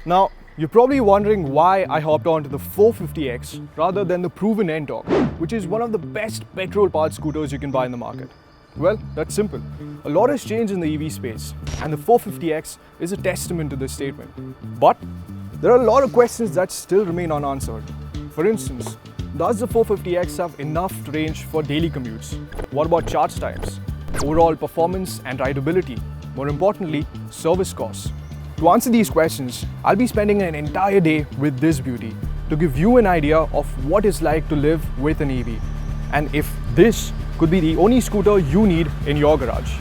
Now, you're probably wondering why I hopped onto the 450X rather than the proven NTorq, which is one of the best petrol powered scooters you can buy in the market. Well, that's simple. A lot has changed in the EV space, and the 450X is a testament to this statement. But there are a lot of questions that still remain unanswered. For instance, does the 450X have enough range for daily commutes? What about charge times? Overall performance and rideability? More importantly, service costs. To answer these questions, I'll be spending an entire day with this beauty to give you an idea of what it's like to live with an EV, and if this could be the only scooter you need in your garage.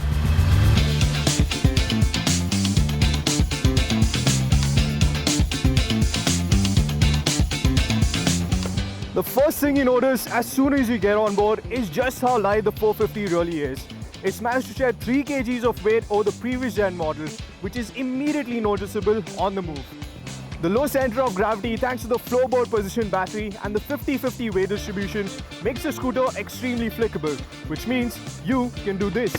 The first thing you notice as soon as you get on board is just how light the 450 really is. It's managed to shed 3 kgs of weight over the previous gen model, which is immediately noticeable on the move. The low center of gravity, thanks to the floorboard position battery and the 50-50 weight distribution, makes the scooter extremely flickable, which means you can do this.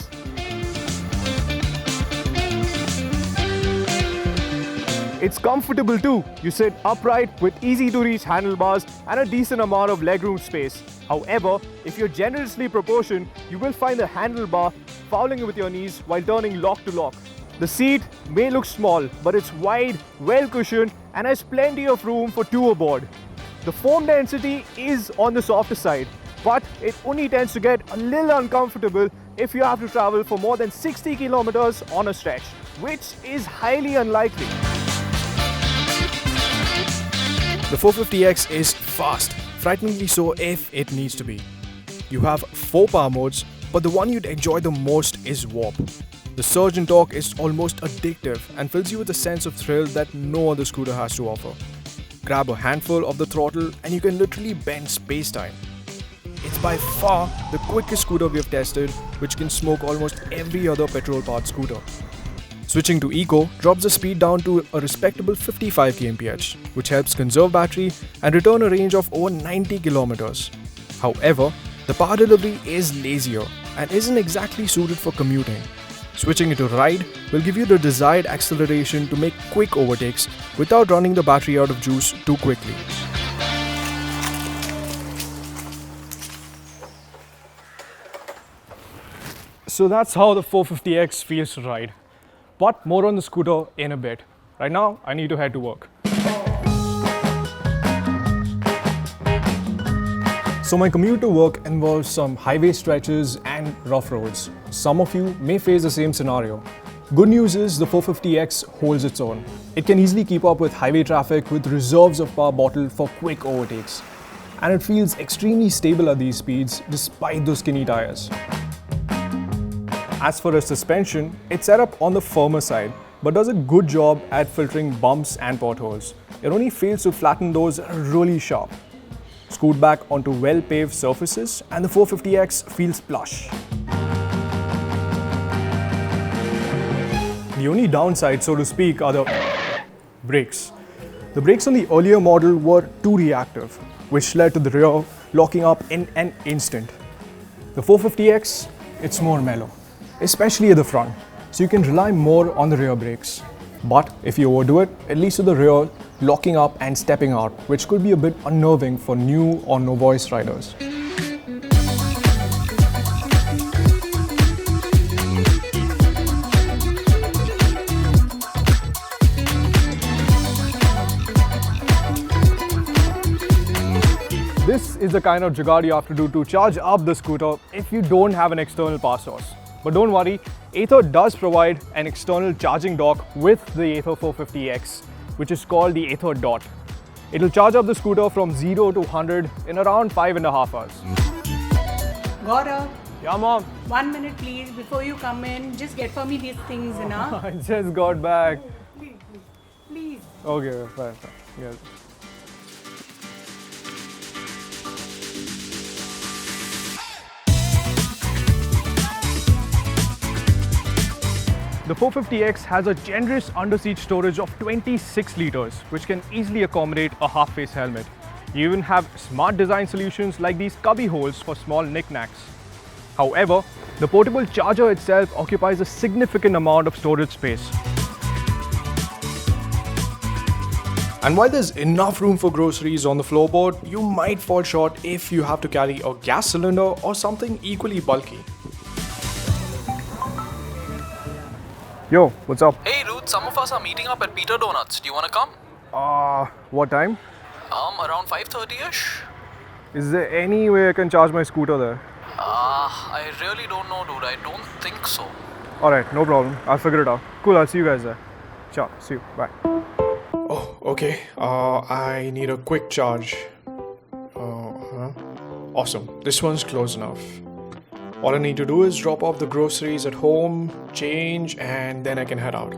It's comfortable too. You sit upright with easy to reach handlebars and a decent amount of legroom space. However, if you're generously proportioned, you will find the handlebar fouling with your knees while turning lock to lock. The seat may look small, but it's wide, well cushioned and has plenty of room for 2 aboard. The foam density is on the softer side, but it only tends to get a little uncomfortable if you have to travel for more than 60 kilometers on a stretch, which is highly unlikely. The 450X is fast, frighteningly so if it needs to be. You have 4 power modes, but the one you'd enjoy the most is Warp. The surge in torque is almost addictive and fills you with a sense of thrill that no other scooter has to offer. Grab a handful of the throttle and you can literally bend space-time. It's by far the quickest scooter we have tested, which can smoke almost every other petrol-powered scooter. Switching to Eco drops the speed down to a respectable 55 kmph, which helps conserve battery and return a range of over 90 kilometers. However, the power delivery is lazier and isn't exactly suited for commuting. Switching into Ride will give you the desired acceleration to make quick overtakes without running the battery out of juice too quickly. So that's how the 450X feels to ride. But more on the scooter in a bit. Right now, I need to head to work. So my commute to work involves some highway stretches and rough roads. Some of you may face the same scenario. Good news is the 450X holds its own. It can easily keep up with highway traffic with reserves of power bottled for quick overtakes. And it feels extremely stable at these speeds despite those skinny tires. As for its suspension, it's set up on the firmer side, but does a good job at filtering bumps and potholes. It only fails to flatten those really sharp. Scoot back onto well-paved surfaces and the 450X feels plush. The only downside, so to speak, are the brakes. The brakes on the earlier model were too reactive, which led to the rear locking up in an instant. The 450X, it's more mellow, especially at the front, so you can rely more on the rear brakes. But if you overdo it, it leads to the rear locking up and stepping out, which could be a bit unnerving for new or no voice riders. This is the kind of jugaad you have to do to charge up the scooter if you don't have an external power source. But don't worry, Ather does provide an external charging dock with the Ather 450X, which is called the Ather Dot. It'll charge up the scooter from 0 to 100 in around 5.5 hours. Gaurav. Yeah, Mom? 1 minute please, before you come in, just get for me these things, you know. I just got back. Please. Okay, fine. Yes. The 450X has a generous under-seat storage of 26 liters, which can easily accommodate a half-face helmet. You even have smart design solutions like these cubby holes for small knickknacks. However, the portable charger itself occupies a significant amount of storage space. And while there's enough room for groceries on the floorboard, you might fall short if you have to carry a gas cylinder or something equally bulky. Yo, what's up? Hey Ruth, some of us are meeting up at Peter Donuts. Do you want to come? What time? Around 5:30ish. Is there any way I can charge my scooter there? I really don't know, dude. I don't think so. Alright, no problem. I'll figure it out. Cool, I'll see you guys there. Ciao, see you. Bye. Oh, okay. I need a quick charge. Awesome. This one's close enough. All I need to do is drop off the groceries at home, change, and then I can head out.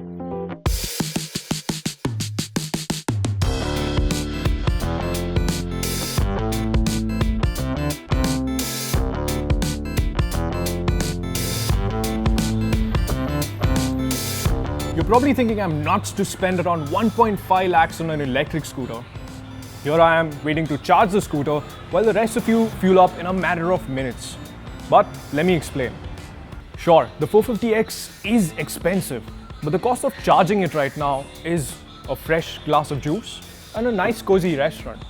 You're probably thinking I'm nuts to spend around 1.5 lakhs on an electric scooter. Here I am waiting to charge the scooter while the rest of you fuel up in a matter of minutes. But let me explain. Sure, the 450X is expensive, but the cost of charging it right now is a fresh glass of juice and a nice cozy restaurant.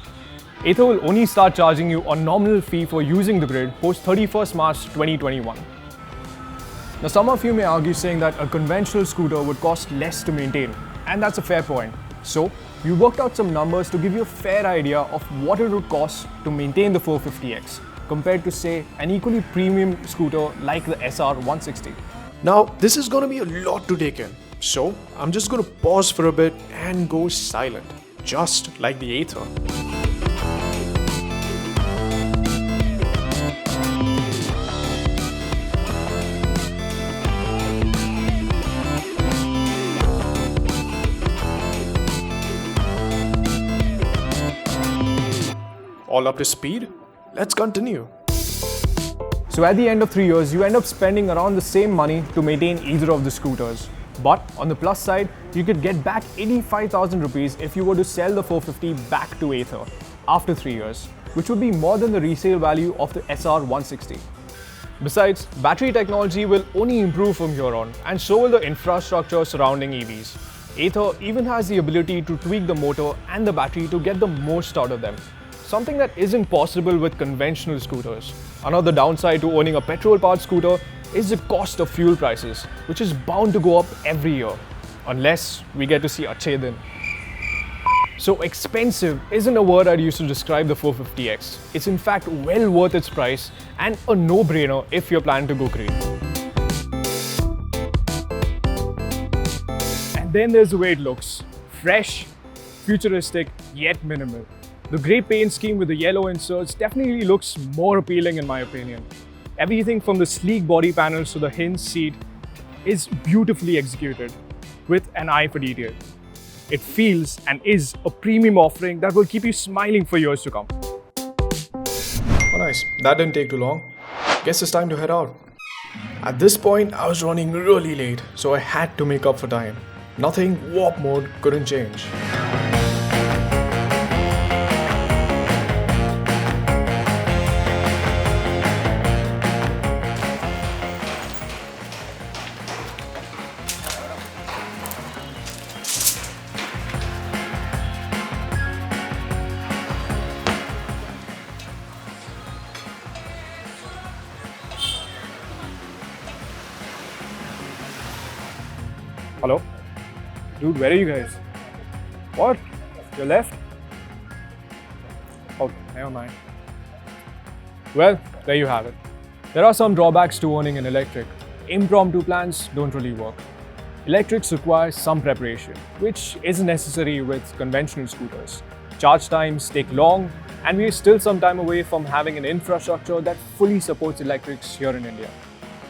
Ather will only start charging you a nominal fee for using the grid post 31st March 2021. Now, some of you may argue saying that a conventional scooter would cost less to maintain, and that's a fair point. So, we worked out some numbers to give you a fair idea of what it would cost to maintain the 450X compared to, say, an equally premium scooter like the SR 160. Now, this is going to be a lot to take in, so I'm just going to pause for a bit and go silent, just like the Ather. All up to speed? Let's continue. So at the end of 3 years, you end up spending around the same money to maintain either of the scooters. But on the plus side, you could get back 85,000 rupees if you were to sell the 450 back to Ather after 3 years, which would be more than the resale value of the SR 160. Besides, battery technology will only improve from here on, and so will the infrastructure surrounding EVs. Ather even has the ability to tweak the motor and the battery to get the most out of them. Something that isn't possible with conventional scooters. Another downside to owning a petrol-powered scooter is the cost of fuel prices, which is bound to go up every year, unless we get to see Akshay then. So expensive isn't a word I'd use to describe the 450X. It's in fact well worth its price and a no-brainer if you're planning to go green. And then there's the way it looks. Fresh, futuristic, yet minimal. The grey paint scheme with the yellow inserts definitely looks more appealing in my opinion. Everything from the sleek body panels to the hinge seat is beautifully executed with an eye for detail. It feels and is a premium offering that will keep you smiling for years to come. Oh nice, that didn't take too long. Guess it's time to head out. At this point, I was running really late, so I had to make up for time. Nothing warp mode couldn't change. Hello? Dude, where are you guys? What? You left? Oh, never mind. Well, there you have it. There are some drawbacks to owning an electric. Impromptu plans don't really work. Electrics require some preparation, which isn't necessary with conventional scooters. Charge times take long, and we're still some time away from having an infrastructure that fully supports electrics here in India.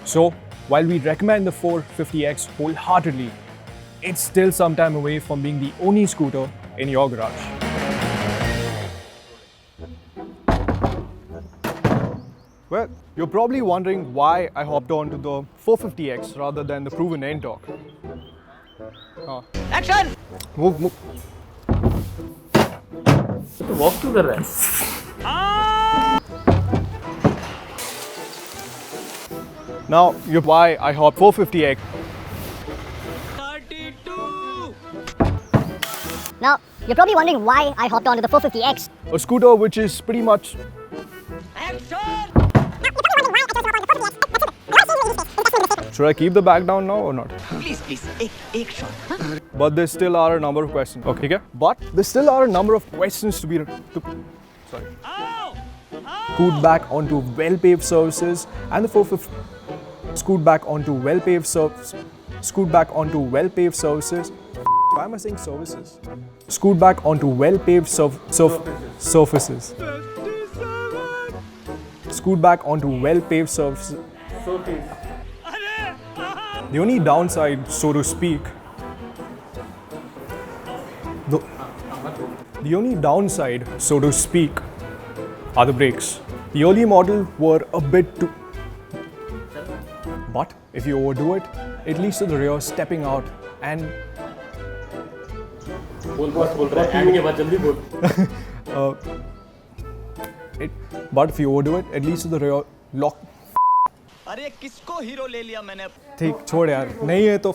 So, while we recommend the 450X wholeheartedly, it's still some time away from being the only scooter in your garage. Well, you're probably wondering why I hopped onto the 450X rather than the proven NTorq. Action! Move. तो walk क्यों कर रहा है? Now, why I hopped 450X. 32. Now, You're probably wondering why I hopped onto the 450X. A scooter which is pretty much... Should I keep the bag down now or not? Please, एक shot. But there still are a number of questions. Okay, but there still are a number of questions to be... Sorry. Scoot back onto well-paved surfaces and the 450... Scoot back onto well-paved surfaces. Scoot back onto well-paved surfaces. Why am I saying services? Scoot back onto well-paved surfaces. Scoot back onto well-paved surfaces. The only downside, so to speak, the only downside, so to speak, are the brakes. The early model were a bit too... But if you overdo it, it leads to the rear stepping out and... But if you overdo it, it leads to the rear lock... अरे किसको hero ले लिया मैंने? ठीक छोड़ यार नहीं है तो